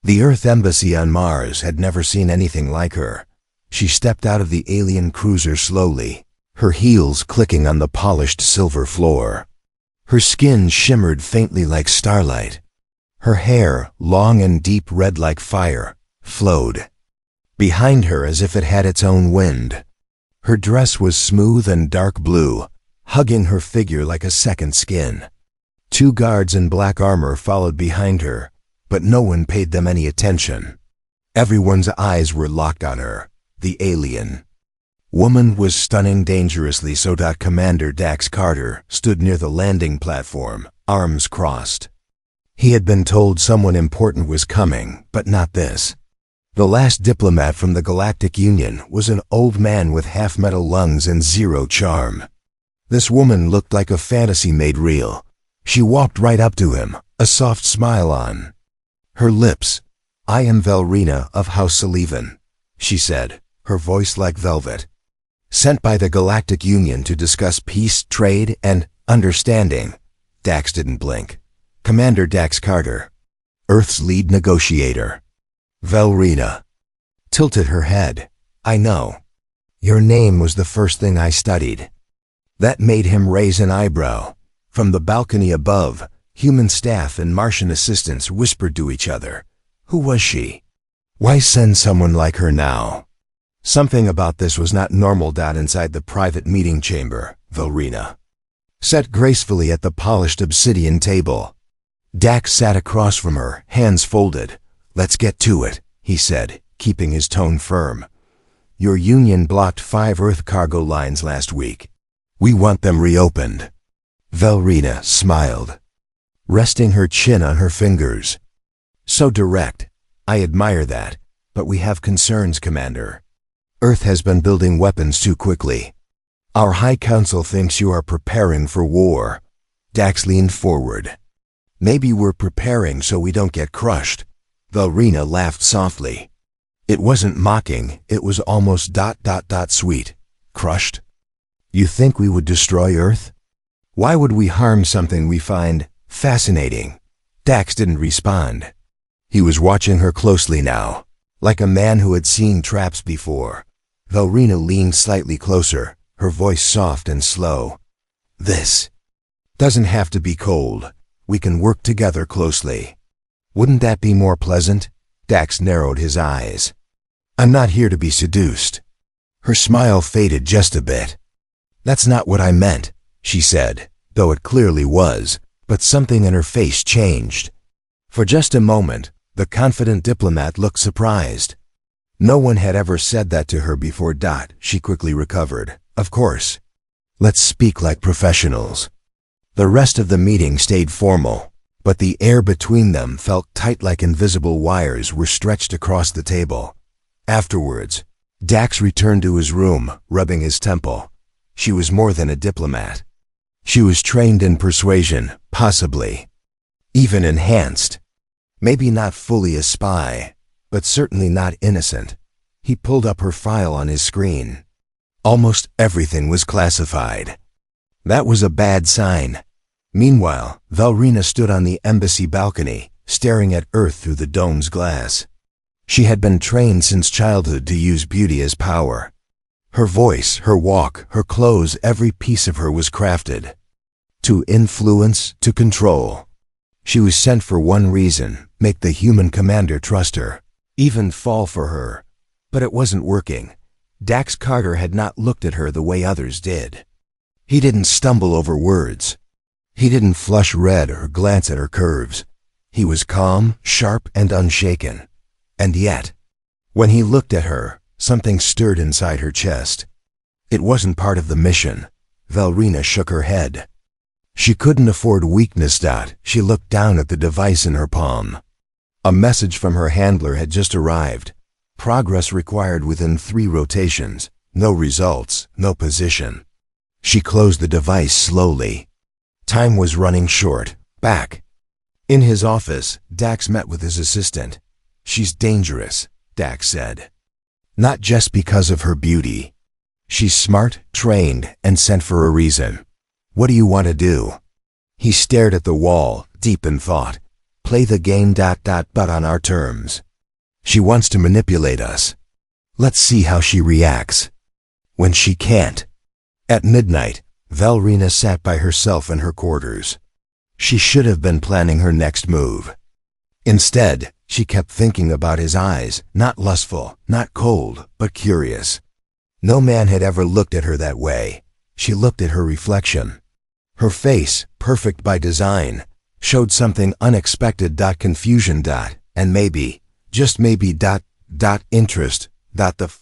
The Earth Embassy on Mars had never seen anything like her. She stepped out of the alien cruiser slowly, her heels clicking on the polished silver floor. Her skin shimmered faintly like starlight. Her hair, long and deep red like fire, flowed behind her as if it had its own wind. Her dress was smooth and dark blue, hugging her figure like a second skin. 2 guards in black armor followed behind her, but no one paid them any attention. Everyone's eyes were locked on her, the alien. Woman was stunning dangerously so that Commander Dax Carter stood near the landing platform, arms crossed. He had been told someone important was coming, but not this. The last diplomat from the Galactic Union was an old man with half-metal lungs and zero charm. This woman looked like a fantasy made real. She walked right up to him, a soft smile on her lips. "I am Velrina of House Sullivan," she said, her voice like velvet. "Sent by the Galactic Union to discuss peace, trade, and understanding." Dax didn't blink. "Commander Dax Carter, Earth's lead negotiator." Velrina tilted her head. "I know. Your name was the first thing I studied." That made him raise an eyebrow. From the balcony above, human staff and Martian assistants whispered to each other. Who was she? Why send someone like her now? Something about this was not normal. Inside the private meeting chamber, Velrina sat gracefully at the polished obsidian table. Dax sat across from her, hands folded. "Let's get to it," he said, keeping his tone firm. "Your union blocked 5 Earth cargo lines last week. We want them reopened." Velrina smiled, resting her chin on her fingers. "So direct. I admire that, but we have concerns, Commander. Earth has been building weapons too quickly. Our High Council thinks you are preparing for war." Dax leaned forward. "Maybe we're preparing so we don't get crushed." Velrina laughed softly. It wasn't mocking, it was almost ... sweet. "Crushed? You think we would destroy Earth? Why would we harm something we find fascinating?" Dax didn't respond. He was watching her closely now, like a man who had seen traps before. Velrina leaned slightly closer, her voice soft and slow. "This doesn't have to be cold. We can work together closely. Wouldn't that be more pleasant?" Dax narrowed his eyes. "I'm not here to be seduced." Her smile faded just a bit. "That's not what I meant," she said, though it clearly was, but something in her face changed. For just a moment, the confident diplomat looked surprised. No one had ever said that to her before. She quickly recovered. "Of course. Let's speak like professionals." The rest of the meeting stayed formal, but the air between them felt tight like invisible wires were stretched across the table. Afterwards, Dax returned to his room, rubbing his temple. She was more than a diplomat. She was trained in persuasion, possibly even enhanced. Maybe not fully a spy, but certainly not innocent. He pulled up her file on his screen. Almost everything was classified. That was a bad sign. Meanwhile, Velrina stood on the embassy balcony, staring at Earth through the dome's glass. She had been trained since childhood to use beauty as power. Her voice, her walk, her clothes, every piece of her was crafted to influence, to control. She was sent for one reason: make the human commander trust her, even fall for her. But it wasn't working. Dax Carter had not looked at her the way others did. He didn't stumble over words. He didn't flush red or glance at her curves. He was calm, sharp, and unshaken. And yet, when he looked at her, something stirred inside her chest. It wasn't part of the mission. Velrina shook her head. She couldn't afford weakness. She looked down at the device in her palm. A message from her handler had just arrived. Progress required within 3 rotations. No results, no position. She closed the device slowly. Time was running short. Back in his office, Dax met with his assistant. "She's dangerous," Dax said. "Not just because of her beauty. She's smart, trained, and sent for a reason. What do you want to do?" He stared at the wall, deep in thought. Play the game ... but on our terms. She wants to manipulate us. Let's see how she reacts. When she can't. At midnight, Valrina sat by herself in her quarters. She should have been planning her next move. Instead, she kept thinking about his eyes, not lustful, not cold, but curious. No man had ever looked at her that way. She looked at her reflection. Her face, perfect by design, showed something unexpected. Confusion. And maybe, just maybe, interest. The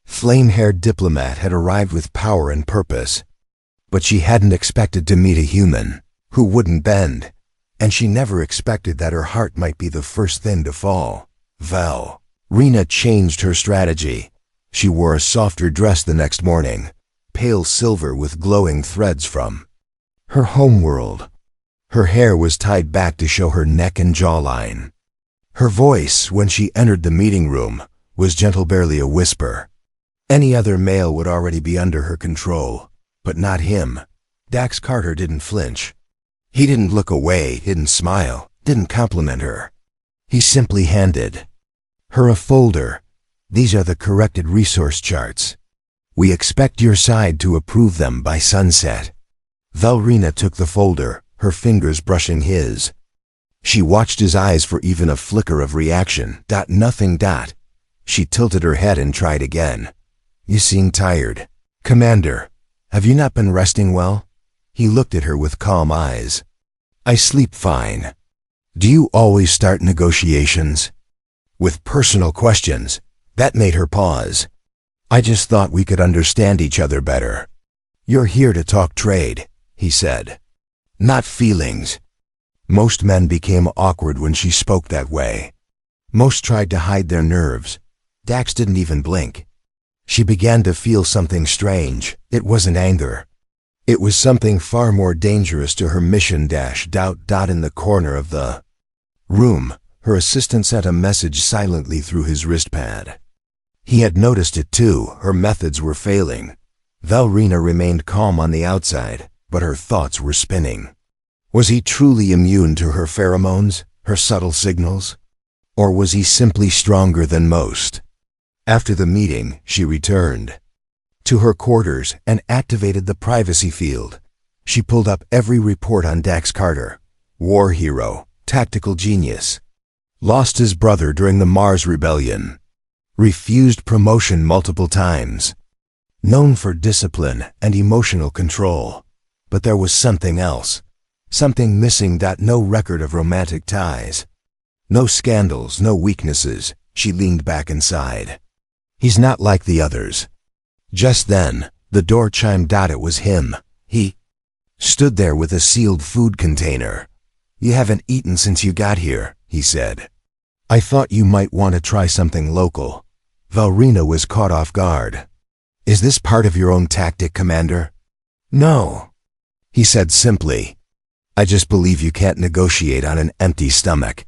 flame-haired diplomat had arrived with power and purpose. But she hadn't expected to meet a human who wouldn't bend, and she never expected that her heart might be the first thing to fall. Valrina changed her strategy. She wore a softer dress the next morning, pale silver with glowing threads from her homeworld. Her hair was tied back to show her neck and jawline. Her voice, when she entered the meeting room, was gentle, barely a whisper. Any other male would already be under her control, but not him. Dax Carter didn't flinch. He didn't look away, didn't smile, didn't compliment her. He simply handed her a folder. These are the corrected resource charts. We expect your side to approve them by sunset. Valrina took the folder, her fingers brushing his. She watched his eyes for even a flicker of reaction. Nothing. She tilted her head and tried again. You seem tired. Commander, have you not been resting well? He looked at her with calm eyes. I sleep fine. Do you always start negotiations with personal questions? That made her pause. I just thought we could understand each other better. You're here to talk trade, he said. Not feelings. Most men became awkward when she spoke that way. Most tried to hide their nerves. Dax didn't even blink. She began to feel something strange. It wasn't anger. It was something far more dangerous to her mission. In the corner of the room, her assistant sent a message silently through his wristpad. He had noticed it too. Her methods were failing. Valrina remained calm on the outside, but her thoughts were spinning. Was he truly immune to her pheromones, her subtle signals? Or was he simply stronger than most? After the meeting, she returned to her quarters and activated the privacy field. She pulled up every report on Dax Carter. War hero, tactical genius. Lost his brother during the Mars Rebellion. Refused promotion multiple times. Known for discipline and emotional control. But there was something else. Something missing. No record of romantic ties. No scandals, no weaknesses. She leaned back inside. He's not like the others. Just then, the door chimed. It was him. He stood there with a sealed food container. You haven't eaten since you got here, he said. I thought you might want to try something local. Valrina was caught off guard. Is this part of your own tactic, Commander? No, he said simply. I just believe you can't negotiate on an empty stomach.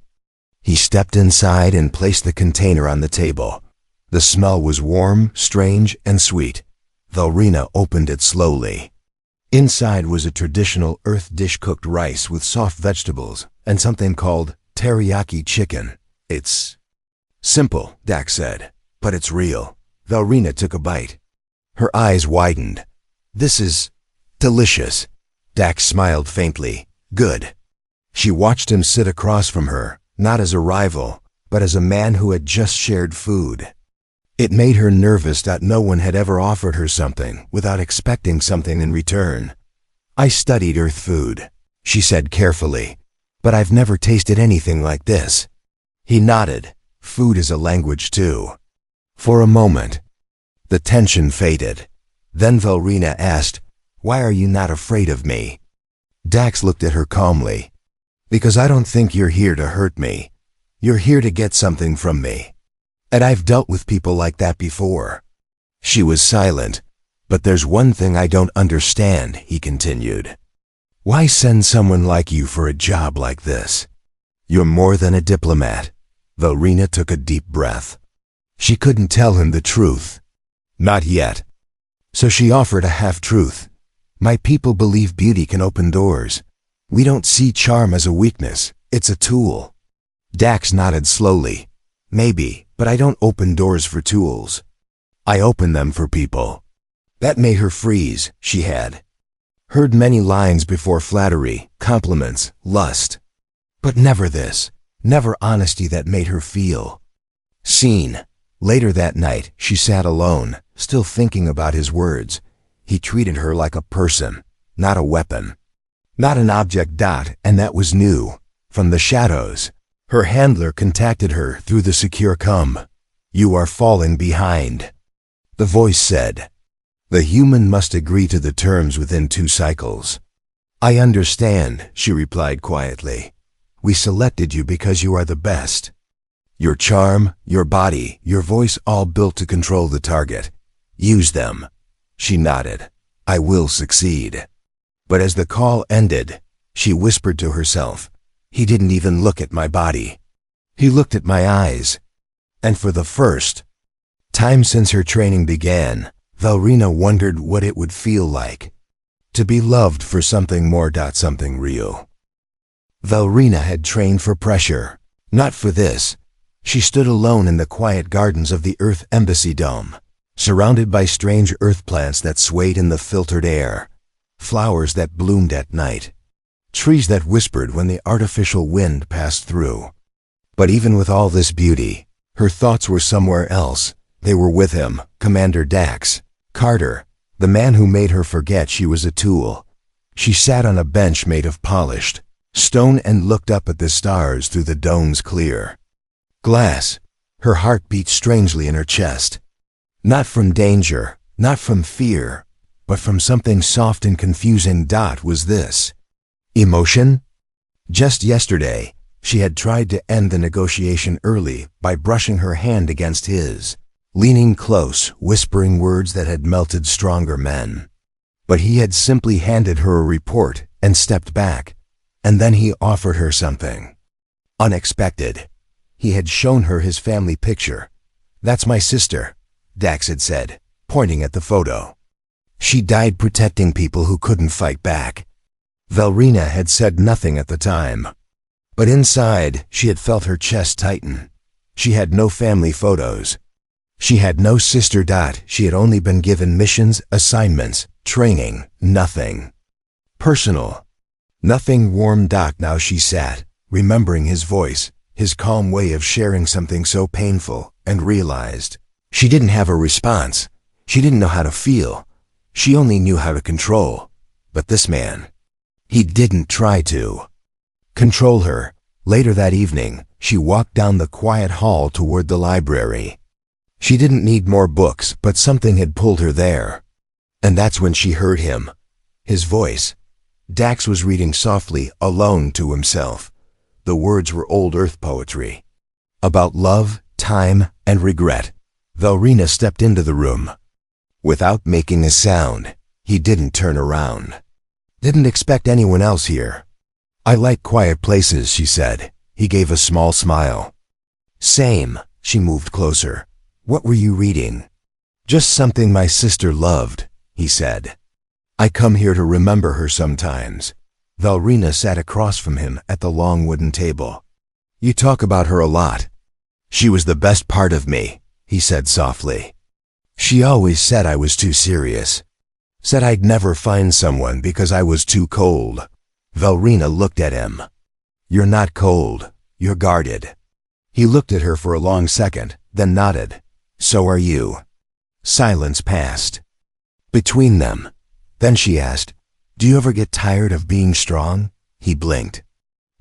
He stepped inside and placed the container on the table. The smell was warm, strange, and sweet. Valrina opened it slowly. Inside was a traditional earth dish, cooked rice with soft vegetables and something called teriyaki chicken. It's simple, Dax said, but it's real. Valrina took a bite. Her eyes widened. This is delicious. Dax smiled faintly. Good. She watched him sit across from her, not as a rival, but as a man who had just shared food. It made her nervous that no one had ever offered her something without expecting something in return. I studied Earth food, she said carefully, but I've never tasted anything like this. He nodded. Food is a language too. For a moment, the tension faded. Then Valrina asked, why are you not afraid of me? Dax looked at her calmly. Because I don't think you're here to hurt me. You're here to get something from me. And I've dealt with people like that before. She was silent. But there's one thing I don't understand, he continued. Why send someone like you for a job like this? You're more than a diplomat. Valrina took a deep breath. She couldn't tell him the truth. Not yet. So she offered a half-truth. My people believe beauty can open doors. We don't see charm as a weakness. It's a tool. Dax nodded slowly. Maybe, but I don't open doors for tools. I open them for people. That made her freeze. She had heard many lines before: flattery, compliments, lust. But never this, never honesty that made her feel seen. Later that night, she sat alone, still thinking about his words. He treated her like a person, not a weapon, not an object. And that was new. From the shadows, her handler contacted her through the secure com. You are falling behind. The voice said. The human must agree to the terms within 2 cycles. I understand, she replied quietly. We selected you because you are the best. Your charm, your body, your voice, all built to control the target. Use them. She nodded. I will succeed. But as the call ended, she whispered to herself, he didn't even look at my body. He looked at my eyes. And for the first time since her training began, Valrina wondered what it would feel like to be loved for something more. Something real. Valrina had trained for pressure, not for this. She stood alone in the quiet gardens of the Earth Embassy Dome, surrounded by strange earth plants that swayed in the filtered air, flowers that bloomed at night, trees that whispered when the artificial wind passed through. But even with all this beauty, her thoughts were somewhere else. They were with him, Commander Dax Carter, the man who made her forget she was a tool. She sat on a bench made of polished stone and looked up at the stars through the dome's clear glass. Her heart beat strangely in her chest. Not from danger, not from fear, but from something soft and confusing. Was this emotion? Just yesterday, she had tried to end the negotiation early by brushing her hand against his, leaning close, whispering words that had melted stronger men. But he had simply handed her a report and stepped back, and then he offered her something unexpected. He had shown her his family picture. That's my sister, Dax had said, pointing at the photo. She died protecting people who couldn't fight back. Valrina had said nothing at the time, but inside she had felt her chest tighten. She had no family photos. She had no sister. She had only been given missions, assignments, training, nothing personal, nothing warm. Now she sat, remembering his voice, his calm way of sharing something so painful, and realized she didn't have a response. She didn't know how to feel. She only knew how to control. But this man, he didn't try to control her. Later that evening, she walked down the quiet hall toward the library. She didn't need more books, but something had pulled her there. And that's when she heard him. His voice. Dax was reading softly, alone to himself. The words were old earth poetry. About love, time, and regret. Valrina stepped into the room. Without making a sound, he didn't turn around. Didn't expect anyone else here. I like quiet places, she said. He gave a small smile. Same. She moved closer. What were you reading? Just something my sister loved, he said. I come here to remember her sometimes. Valrina sat across from him at the long wooden table. You talk about her a lot. She was the best part of me, he said softly. She always said I was too serious. Said I'd never find someone because I was too cold. Valrina looked at him. You're not cold, you're guarded. He looked at her for a long second, then nodded. So are you. Silence passed between them. Then she asked, do you ever get tired of being strong? He blinked.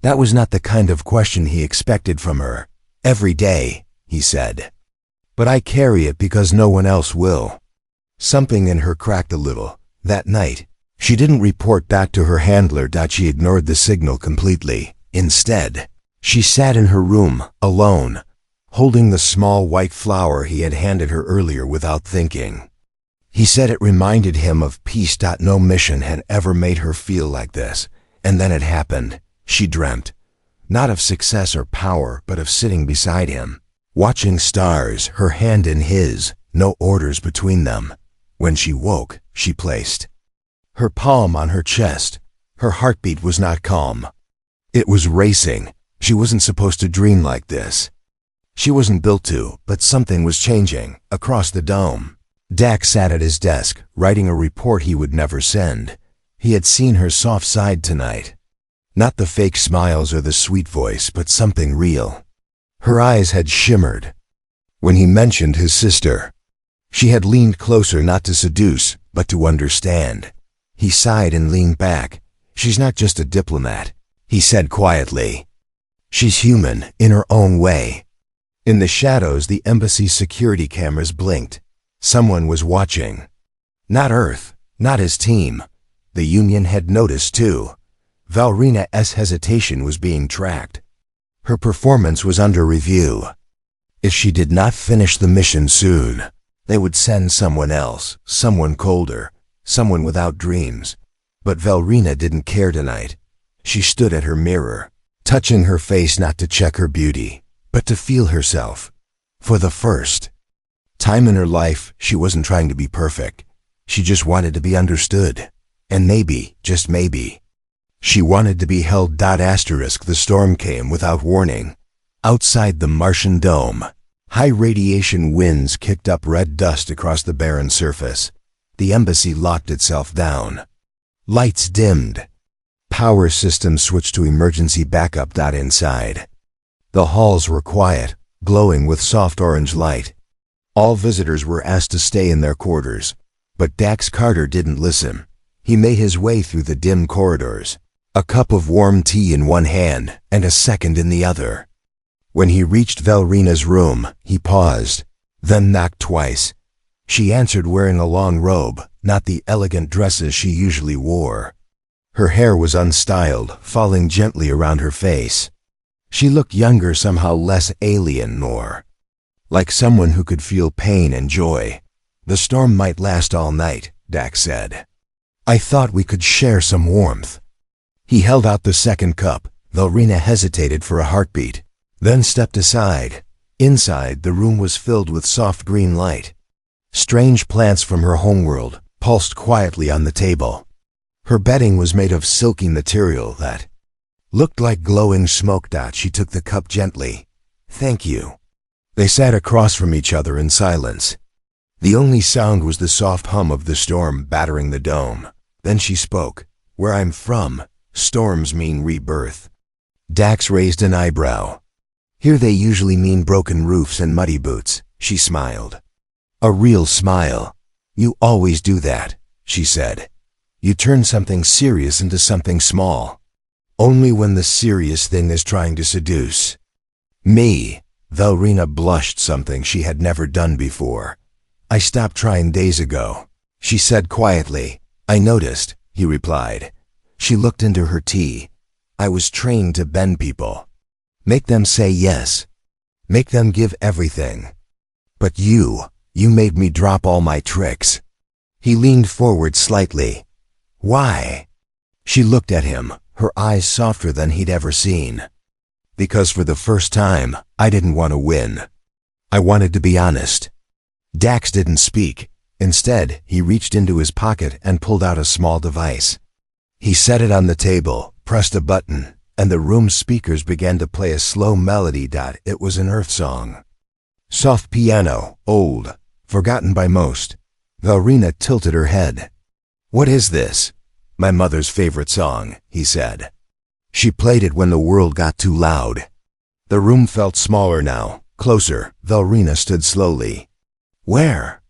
That was not the kind of question he expected from her. Every day, he said. But I carry it because no one else will. Something in her cracked a little. That night, she didn't report back to her handler. She ignored the signal completely. Instead, she sat in her room, alone, holding the small white flower he had handed her earlier without thinking. He said it reminded him of peace. No mission had ever made her feel like this. And then it happened. She dreamt, not of success or power, but of sitting beside him, watching stars, her hand in his, no orders between them. When she woke, she placed her palm on her chest. Her heartbeat was not calm. It was racing, She wasn't supposed to dream like this. She wasn't built to, but something was changing across the dome. Dax sat at his desk, writing a report he would never send. He had seen her soft side tonight. Not the fake smiles or the sweet voice, but something real. Her eyes had shimmered. When he mentioned his sister, she had leaned closer not to seduce, but to understand. He sighed and leaned back. She's not just a diplomat, he said quietly. She's human, in her own way. In the shadows, the embassy's security cameras blinked. Someone was watching. Not Earth, not his team. The Union had noticed too. Valrina's hesitation was being tracked. Her performance was under review. If she did not finish the mission soon, they would send someone else, someone colder, someone without dreams. But Valrina didn't care tonight. She stood at her mirror, touching her face not to check her beauty, but to feel herself. For the first time in her life, she wasn't trying to be perfect. She just wanted to be understood. And maybe, just maybe, she wanted to be held. The storm came without warning. Outside the Martian dome, high radiation winds kicked up red dust across the barren surface. The embassy locked itself down. Lights dimmed. Power systems switched to emergency backup. Inside, the halls were quiet, glowing with soft orange light. All visitors were asked to stay in their quarters. But Dax Carter didn't listen. He made his way through the dim corridors, a cup of warm tea in one hand and a second in the other. When he reached Valrina's room, he paused, then knocked twice. She answered wearing a long robe, not the elegant dresses she usually wore. Her hair was unstyled, falling gently around her face. She looked younger, somehow less alien, more like someone who could feel pain and joy. The storm might last all night, Dax said. I thought we could share some warmth. He held out the second cup. Valrina hesitated for a heartbeat, then stepped aside. Inside, the room was filled with soft green light. Strange plants from her homeworld pulsed quietly on the table. Her bedding was made of silky material that looked like glowing smoke. She took the cup gently. Thank you. They sat across from each other in silence. The only sound was the soft hum of the storm battering the dome. Then she spoke. Where I'm from, storms mean rebirth. Dax raised an eyebrow. Here they usually mean broken roofs and muddy boots. She smiled. A real smile. You always do that, she said. You turn something serious into something small. Only when the serious thing is trying to seduce me. Valrina blushed, something she had never done before. I stopped trying days ago, she said quietly. I noticed, he replied. She looked into her tea. I was trained to bend people. Make them say yes. Make them give everything. But you made me drop all my tricks. He leaned forward slightly. Why? She looked at him, her eyes softer than he'd ever seen. Because for the first time, I didn't want to win. I wanted to be honest. Dax didn't speak. Instead, he reached into his pocket and pulled out a small device. He set it on the table, pressed a button, and the room's speakers began to play a slow melody. It was an Earth song. Soft piano, old, forgotten by most. Valrina tilted her head. What is this? My mother's favorite song, he said. She played it when the world got too loud. The room felt smaller now, closer. Valrina stood slowly. Where?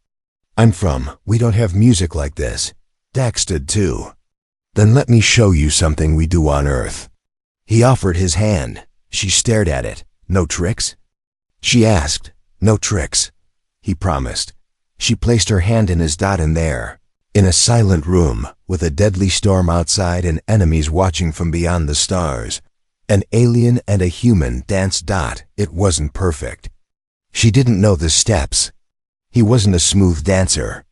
I'm from. We don't have music like this. Dax stood too. Then let me show you something we do on Earth. He offered his hand. She stared at it. No tricks? She asked. No tricks, he promised. She placed her hand in his. In there, in a silent room, with a deadly storm outside and enemies watching from beyond the stars, an alien and a human danced. It wasn't perfect. She didn't know the steps. He wasn't a smooth dancer.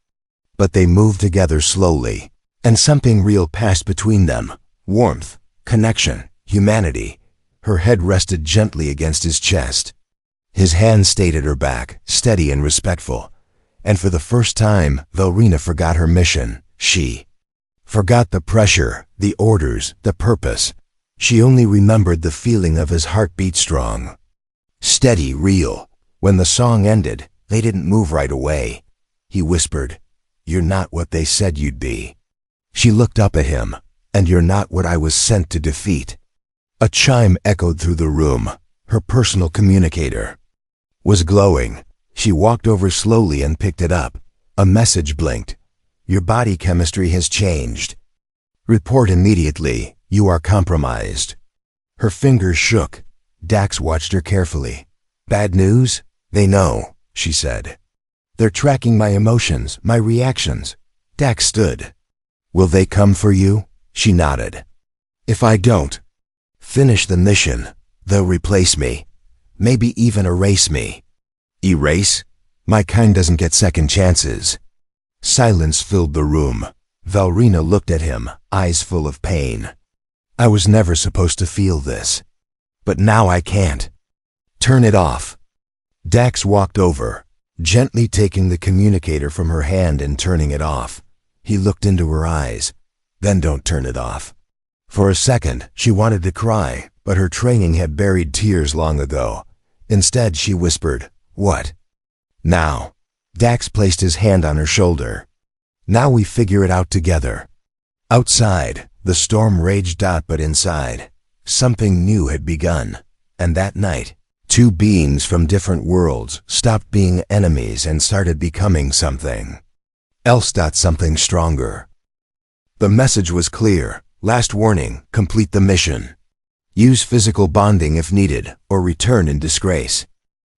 But they moved together slowly, and something real passed between them. Warmth, connection, humanity. Her head rested gently against his chest. His hand stayed at her back, steady and respectful. And for the first time, Valrina forgot her mission. She forgot the pressure, the orders, the purpose. She only remembered the feeling of his heartbeat strong. Steady, real. When the song ended, they didn't move right away. He whispered, "You're not what they said you'd be." She looked up at him, "And you're not what I was sent to defeat." A chime echoed through the room. Her personal communicator was glowing. She walked over slowly and picked it up. A message blinked. "Your body chemistry has changed. Report immediately. You are compromised." Her fingers shook. Dax watched her carefully. "Bad news? They know," she said. "They're tracking my emotions, my reactions." Dax stood. "Will they come for you?" She nodded. "If I don't finish the mission, they'll replace me. Maybe even erase me." "Erase? My kind doesn't get second chances." Silence filled the room. Valrina looked at him, eyes full of pain. "I was never supposed to feel this. But now I can't. Turn it off." Dax walked over, gently taking the communicator from her hand and turning it off. He looked into her eyes. "Then don't turn it off." For a second, she wanted to cry, but her training had buried tears long ago. Instead, she whispered, "What now?" Dax placed his hand on her shoulder. "Now we figure it out together." Outside, the storm raged out, but inside, something new had begun. And that night, two beings from different worlds stopped being enemies and started becoming something else. Something stronger. The message was clear. Last warning, complete the mission. Use physical bonding if needed, or return in disgrace.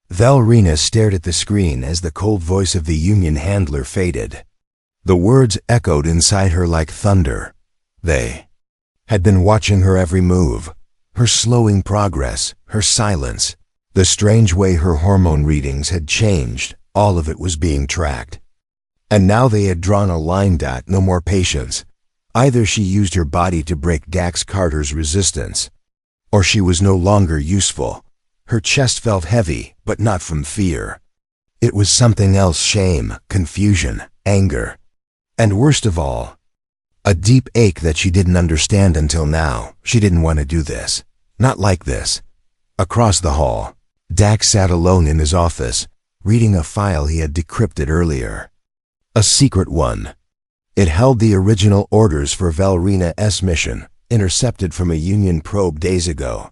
Valrina stared at the screen as the cold voice of the Union handler faded. The words echoed inside her like thunder. They had been watching her every move, her slowing progress, her silence. The strange way her hormone readings had changed, all of it was being tracked. And now they had drawn a line. No more patience. Either she used her body to break Dax Carter's resistance, or she was no longer useful. Her chest felt heavy, but not from fear. It was something else: shame, confusion, anger. And worst of all, a deep ache that she didn't understand until now. She didn't want to do this. Not like this. Across the hall, Dax sat alone in his office, reading a file he had decrypted earlier. A secret one. It held the original orders for Valrina's mission, intercepted from a Union probe days ago.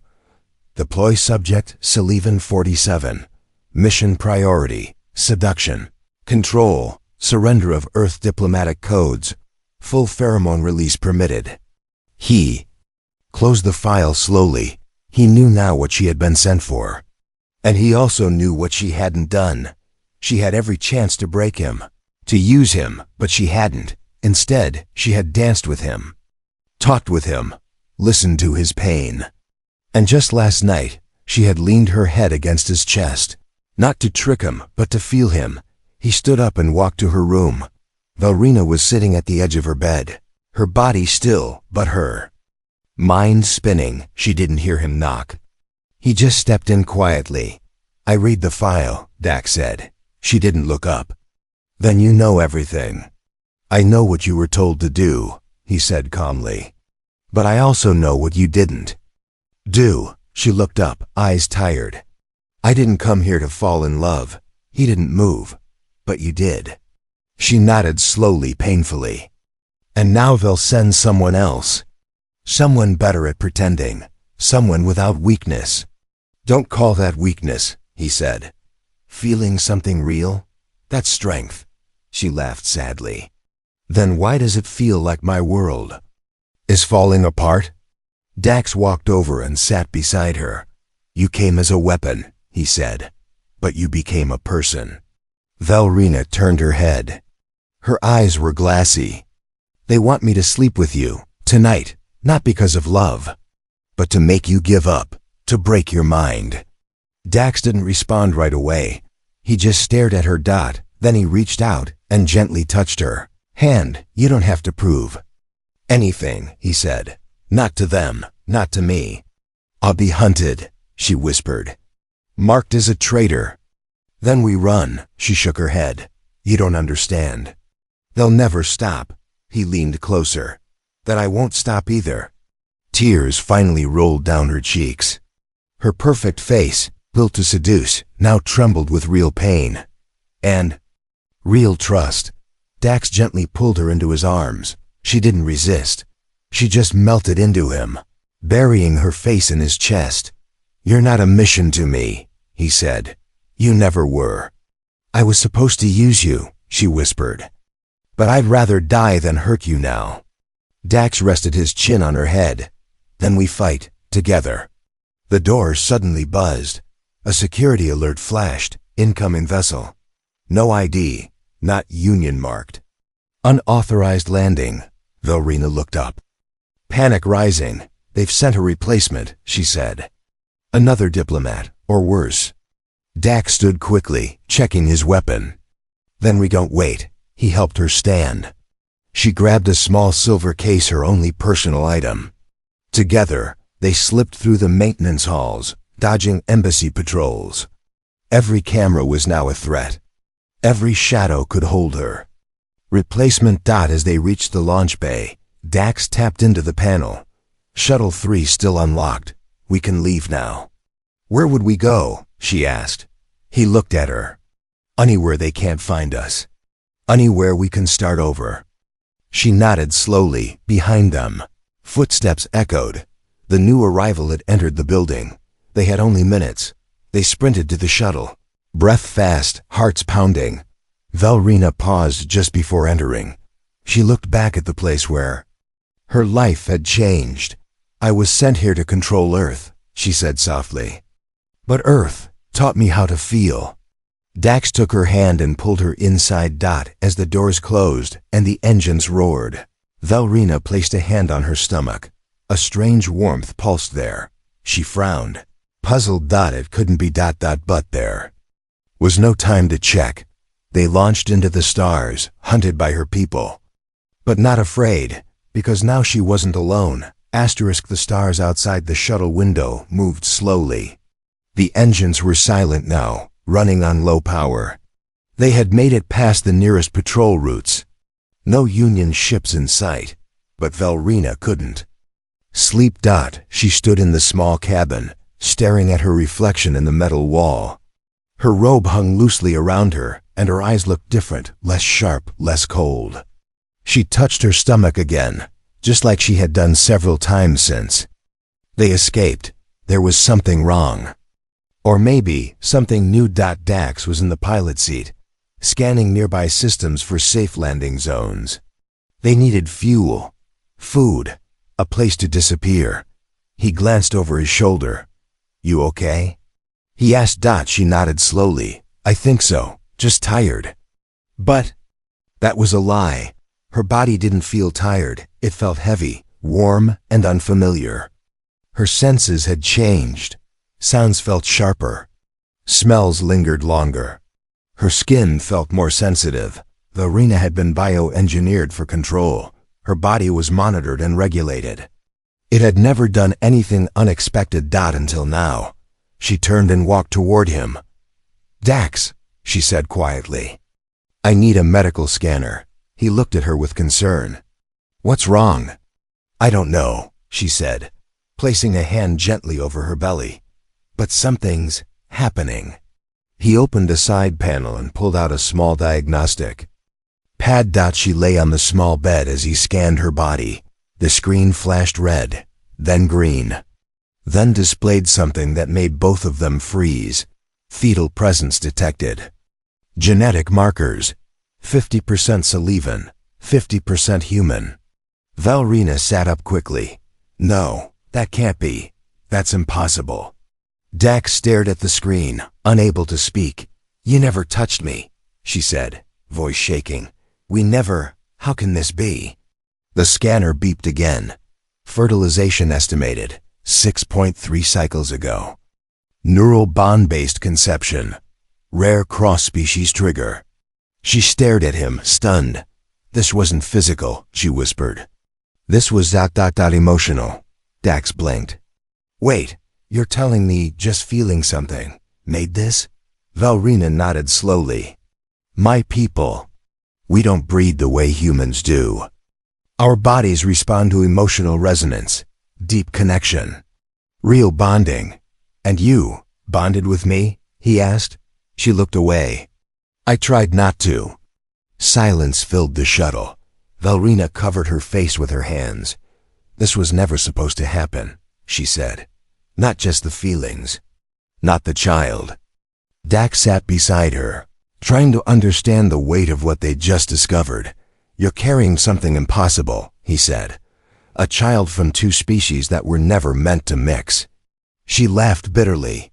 Deploy subject, Sullivan 47. Mission priority, seduction. Control, surrender of Earth diplomatic codes. Full pheromone release permitted. He closed the file slowly. He knew now what she had been sent for. And he also knew what she hadn't done. She had every chance to break him, to use him, but she hadn't. Instead, she had danced with him, talked with him, listened to his pain. And just last night, she had leaned her head against his chest, not to trick him, but to feel him. He stood up and walked to her room. Valrina was sitting at the edge of her bed, her body still, but her mind spinning. She didn't hear him knock. He just stepped in quietly. "I read the file," Dax said. She didn't look up. "Then you know everything." "I know what you were told to do," he said calmly. "But I also know what you didn't do." She looked up, eyes tired. "I didn't come here to fall in love." He didn't move. "But you did." She nodded slowly, painfully. "And now they'll send someone else. Someone better at pretending. Someone without weakness." "Don't call that weakness," he said. "Feeling something real? That's strength." She laughed sadly. "Then why does it feel like my world is falling apart?" Dax walked over and sat beside her. "You came as a weapon," he said, "but you became a person." Valrina turned her head. Her eyes were glassy. "They want me to sleep with you, tonight, not because of love, but to make you give up, to break your mind." Dax didn't respond right away. He just stared at her. Then he reached out and gently touched her hand. "You don't have to prove anything," he said. "Not to them, not to me." "I'll be hunted," she whispered. "Marked as a traitor." "Then we run." She shook her head. "You don't understand. They'll never stop." He leaned closer. "That I won't stop either. Tears finally rolled down her cheeks. Her perfect face, built to seduce, now trembled with real pain. And real trust. Dax gently pulled her into his arms. She didn't resist. She just melted into him, burying her face in his chest. "You're not a mission to me," he said. "You never were." "I was supposed to use you," she whispered. "But I'd rather die than hurt you now." Dax rested his chin on her head. "Then we fight, together." The door suddenly buzzed. A security alert flashed. Incoming vessel. No ID, not Union marked. Unauthorized landing. Velrina looked up. Panic rising. "They've sent a replacement," she said. "Another diplomat, or worse." Dax stood quickly, checking his weapon. "Then we don't wait." He helped her stand. She grabbed a small silver case, her only personal item. Together, they slipped through the maintenance halls, dodging embassy patrols. Every camera was now a threat. Every shadow could hold her. Replacement. As they reached the launch bay, Dax tapped into the panel. "Shuttle 3 still unlocked. We can leave now." "Where would we go?" she asked. He looked at her. "Anywhere they can't find us. Anywhere we can start over." She nodded slowly. Behind them, footsteps echoed. The new arrival had entered the building. They had only minutes. They sprinted to the shuttle, breath fast, hearts pounding. Velrina paused just before entering. She looked back at the place where her life had changed. "I was sent here to control Earth," she said softly. "But Earth taught me how to feel." Dax took her hand and pulled her inside. As the doors closed and the engines roared, Velrina placed a hand on her stomach. A strange warmth pulsed there. She frowned, puzzled. It couldn't be ... but there was no time to check. They launched into the stars, hunted by her people. But not afraid, because now she wasn't alone. The stars outside the shuttle window moved slowly. The engines were silent now, running on low power. They had made it past the nearest patrol routes. No Union ships in sight, but Velrina couldn't sleep. She stood in the small cabin, staring at her reflection in the metal wall. Her robe hung loosely around her, and her eyes looked different, less sharp, less cold. She touched her stomach again, just like she had done several times since they escaped. There was something wrong. Or maybe something new. Dax was in the pilot seat, scanning nearby systems for safe landing zones. They needed fuel, food, a place to disappear. He glanced over his shoulder. "You okay?" he asked. She nodded slowly. "I think so, just tired." But that was a lie. Her body didn't feel tired. It felt heavy, warm, and unfamiliar. Her senses had changed. Sounds felt sharper. Smells lingered longer. Her skin felt more sensitive. Velrina had been bioengineered for control. Her body was monitored and regulated. It had never done anything unexpected. Until now. She turned and walked toward him. "Dax," she said quietly. "I need a medical scanner." He looked at her with concern. "What's wrong?" "I don't know," she said, placing a hand gently over her belly. "But something's happening." He opened a side panel and pulled out a small diagnostic pad. She lay on the small bed as he scanned her body. The screen flashed red, then green, then displayed something that made both of them freeze. Fetal presence detected. Genetic markers. 50% Salivan, 50% human. Velrina sat up quickly. "No, that can't be. That's impossible." Dax stared at the screen, unable to speak. "You never touched me," she said, voice shaking. "We never. How can this be?" The scanner beeped again. Fertilization estimated 6.3 cycles ago. Neural bond-based conception. Rare cross-species trigger. She stared at him, stunned. "This wasn't physical," she whispered. "This was ... emotional." Dax blinked. "Wait, you're telling me just feeling something made this?" Velrina nodded slowly. "My people. We don't breed the way humans do. Our bodies respond to emotional resonance. deep connection, real bonding. And you, bonded with me? He asked. She looked away. I tried not to. Silence filled the shuttle. Velrina covered her face with her hands. This was never supposed to happen, she said. Not just the feelings. Not the child. Dax sat beside her, trying to understand the weight of what they'd just discovered. You're carrying something impossible, he said. A child from two species that were never meant to mix. She laughed bitterly.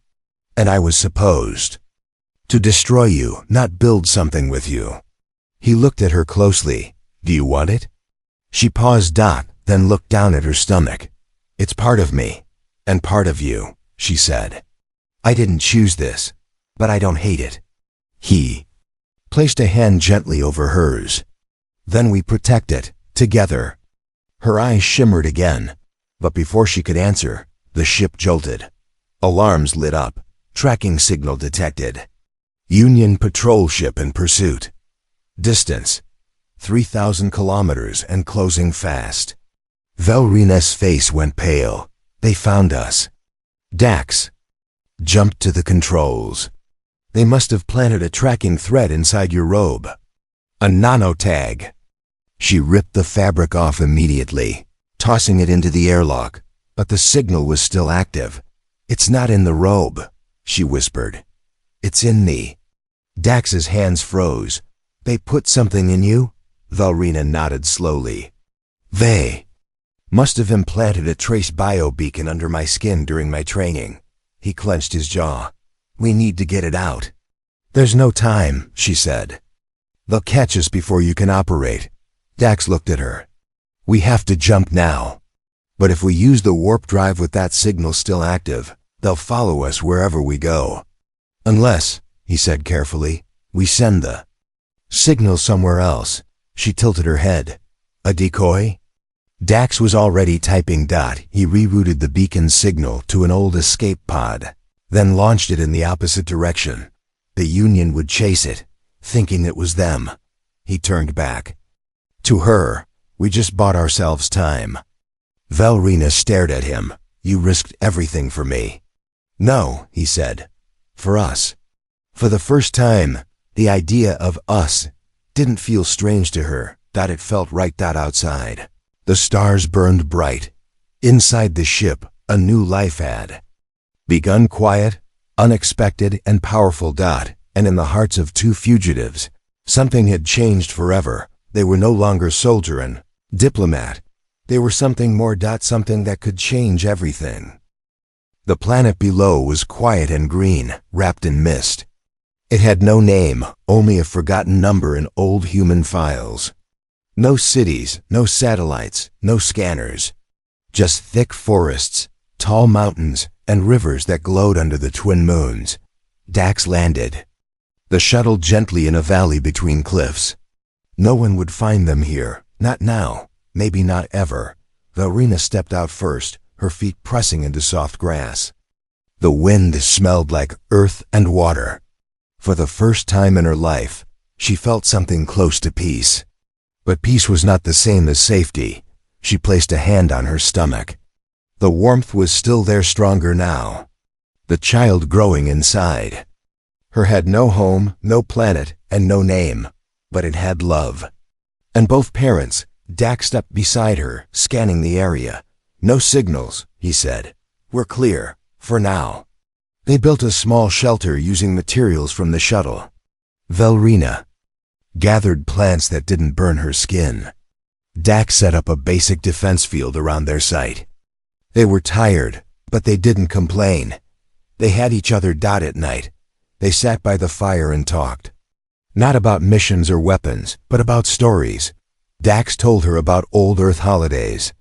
And I was supposed to destroy you, not build something with you. He looked at her closely. Do you want it? She paused, then looked down at her stomach. It's part of me, and part of you, she said. I didn't choose this, but I don't hate it. He placed a hand gently over hers. Then we protect it, together. Her eyes shimmered again, but before she could answer, the ship jolted. Alarms lit up, tracking signal detected. Union patrol ship in pursuit. Distance, 3,000 kilometers and closing fast. Velrina's face went pale. They found us. Dax jumped to the controls. They must have planted a tracking thread inside your robe. A nanotag. She ripped the fabric off immediately, tossing it into the airlock, but the signal was still active. It's not in the robe, she whispered. It's in me. Dax's hands froze. They put something in you? Velrina nodded slowly. They must have implanted a trace bio-beacon under my skin during my training. He clenched his jaw. We need to get it out. There's no time, she said. They'll catch us before you can operate. Dax looked at her. We have to jump now. But if we use the warp drive with that signal still active, they'll follow us wherever we go. Unless, he said carefully, we send the signal somewhere else. She tilted her head. A decoy? Dax was already typing. He rerouted the beacon's signal to an old escape pod, then launched it in the opposite direction. The Union would chase it, thinking it was them. He turned back. To her, we just bought ourselves time. Velrina stared at him. You risked everything for me. No, he said. For us. For the first time, the idea of us didn't feel strange to her. It felt right. Outside, the stars burned bright. Inside the ship, a new life had begun, quiet, unexpected, and powerful. And in the hearts of two fugitives, something had changed forever. They were no longer soldier and diplomat. They were something more. Something that could change everything. The planet below was quiet and green, wrapped in mist. It had no name, only a forgotten number in old human files. No cities, no satellites, no scanners. Just thick forests, tall mountains, and rivers that glowed under the twin moons. Dax landed the shuttle gently in a valley between cliffs. No one would find them here, not now, maybe not ever. Velrina stepped out first, her feet pressing into soft grass. The wind smelled like earth and water. For the first time in her life, she felt something close to peace. But peace was not the same as safety. She placed a hand on her stomach. The warmth was still there, stronger now. The child growing inside. Her had no home, no planet, and no name, but it had love. And both parents. Dax stepped beside her, scanning the area. No signals, he said. We're clear, for now. They built a small shelter using materials from the shuttle. Velrina gathered plants that didn't burn her skin. Dax set up a basic defense field around their site. They were tired, but they didn't complain. They had each other. At night, they sat by the fire and talked. Not about missions or weapons, but about stories. Dax told her about old Earth holidays.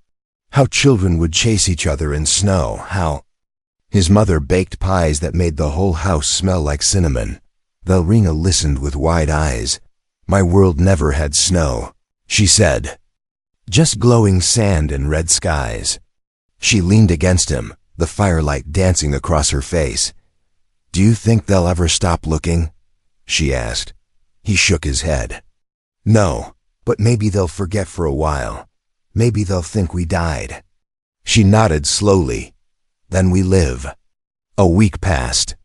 How children would chase each other in snow, how his mother baked pies that made the whole house smell like cinnamon. Velrina listened with wide eyes. My world never had snow, she said. Just glowing sand and red skies. She leaned against him, the firelight dancing across her face. Do you think they'll ever stop looking? She asked. He shook his head. No, but maybe they'll forget for a while. Maybe they'll think we died. She nodded slowly. Then we live. A week passed.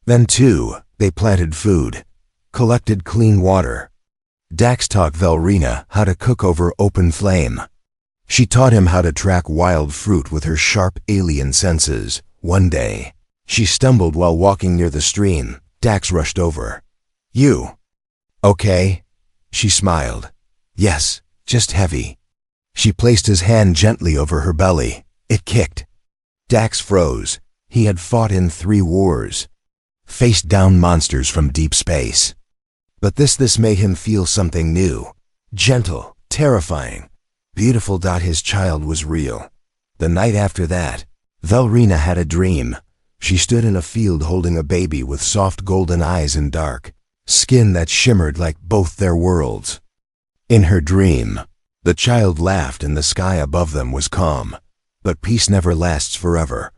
Then 2, they planted food, collected clean water. Dax taught Velrina how to cook over open flame. She taught him how to track wild fruit with her sharp alien senses. One day, she stumbled while walking near the stream. Dax rushed over. "You okay?" She smiled. "Yes, just heavy." She placed his hand gently over her belly. It kicked. Dax froze. He had fought in 3 wars, faced down monsters from deep space. But this made him feel something new. Gentle, terrifying, beautiful. His child was real. The night after that, Velrina had a dream. She stood in a field holding a baby with soft golden eyes and dark skin that shimmered like both their worlds. In her dream, the child laughed and the sky above them was calm. But peace never lasts forever.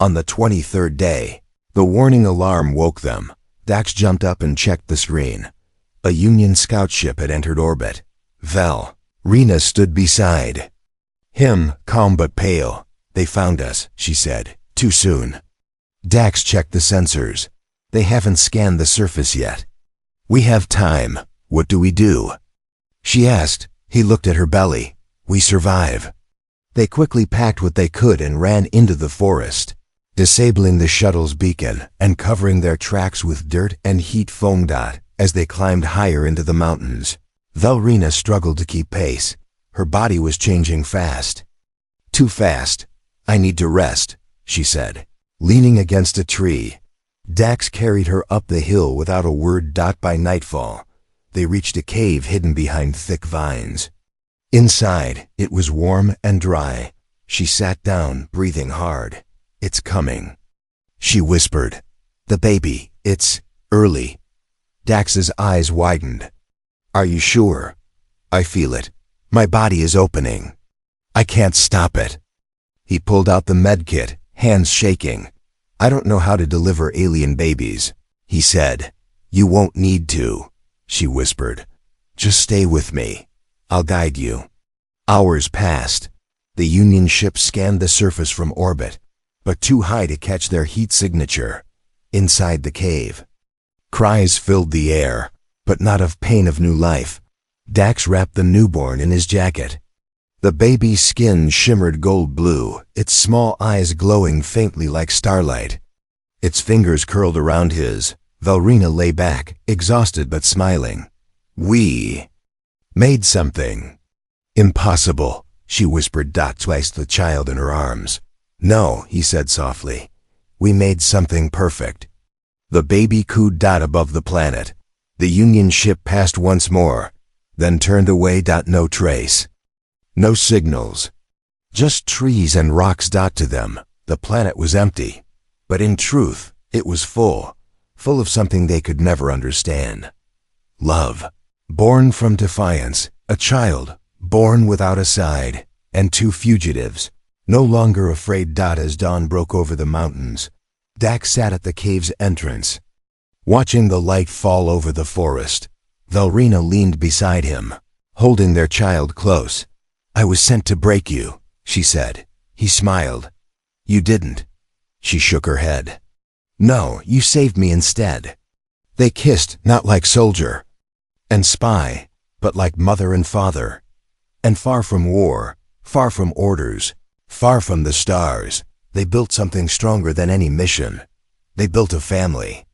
On the 23rd day, the warning alarm woke them. Dax jumped up and checked the screen. A Union scout ship had entered orbit. Velrina stood beside him, calm but pale. "They found us," she said. "Too soon." Dax checked the sensors. "They haven't scanned the surface yet." "We have time. What do we do?" she asked. He looked at her belly. "We survive." They quickly packed what they could and ran into the forest, disabling the shuttle's beacon and covering their tracks with dirt and heat foam. As they climbed higher into the mountains, Velrina struggled to keep pace. Her body was changing fast. "Too fast. I need to rest," she said, leaning against a tree. Dax carried her up the hill without a word. By nightfall, they reached a cave hidden behind thick vines. Inside, it was warm and dry. She sat down, breathing hard. "It's coming," she whispered. "The baby, it's early." Dax's eyes widened. "Are you sure?" "I feel it. My body is opening. I can't stop it." He pulled out the medkit, hands shaking. "I don't know how to deliver alien babies," he said. "You won't need to," she whispered. "Just stay with me. I'll guide you." Hours passed. The Union ship scanned the surface from orbit, but too high to catch their heat signature. Inside the cave, cries filled the air, but not of pain, of new life. Dax wrapped the newborn in his jacket. The baby's skin shimmered gold blue, its small eyes glowing faintly like starlight. Its fingers curled around his. Velrina lay back, exhausted but smiling. "We made something impossible," she whispered. Twice the child in her arms. "No," he said softly. "We made something perfect." The baby cooed. Above the planet, the Union ship passed once more, then turned away. No trace. No signals. Just trees and rocks. To them, the planet was empty. But in truth, it was full of something they could never understand. Love. Born from defiance, a child, born without a side, and 2 fugitives, no longer afraid. As dawn broke over the mountains, Dax sat at the cave's entrance, watching the light fall over the forest. Velrina leaned beside him, holding their child close. "I was sent to break you," she said. He smiled. "You didn't." She shook her head. "No, you saved me instead." They kissed, not like soldier and spy, but like mother and father. And far from war, far from orders, far from the stars, they built something stronger than any mission. They built a family.